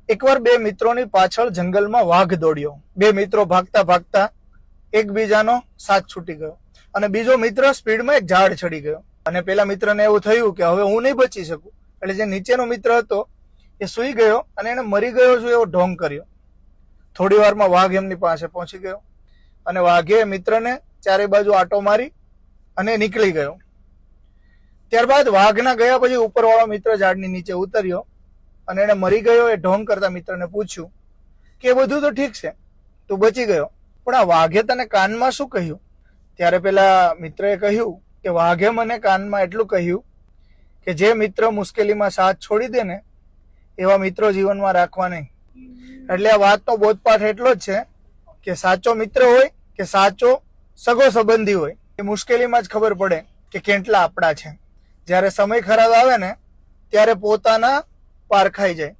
એકવાર બે મિત્રોની પાછળ જંગલમાં વાઘ દોડ્યો. બે મિત્રો ભાગતા ભાગતા એકબીજાનો સાથ છૂટી ગયો અને બીજો મિત્ર સ્પીડમાં એક ઝાડ ચડી ગયો. અને પેલા મિત્રને એવું થયું કે હવે હું નહીં બચી શકું. એટલે જે નીચેનો મિત્ર હતો એ સૂઈ ગયો અને એને મરી ગયો છું એવો ઢોંગ કર્યો. થોડી વારમાં વાઘ એમની પાસે પહોંચી ગયો અને વાઘે મિત્રને ચારે બાજુ આંટો મારી અને નીકળી ગયો. ત્યારબાદ વાઘના ગયા પછી ઉપરવાળો મિત્ર ઝાડની નીચે ઉતર્યો અને એને મરી ગયો એ ઢોંગ કરતા મિત્રને પૂછ્યું કે એ બધું તો ઠીક છે, તું બચી ગયો, પણ આ વાઘે તને કાનમાં શું કહ્યું? ત્યારે પેલા મિત્રએ કહ્યું કે વાઘે મને કાનમાં એટલું કહ્યું કે જે મિત્ર મુશ્કેલીમાં સાથ છોડી દે ને એવા મિત્રો જીવનમાં રાખવા નહીં. એટલે આ વાતનો બોધપાઠ એટલો જ છે કે સાચો મિત્ર હોય કે સાચો સગો સંબંધી હોય એ મુશ્કેલીમાં જ ખબર પડે કે કેટલા આપણા છે. જ્યારે સમય ખરાબ આવે ને ત્યારે પોતાના પારખાઈ જાય.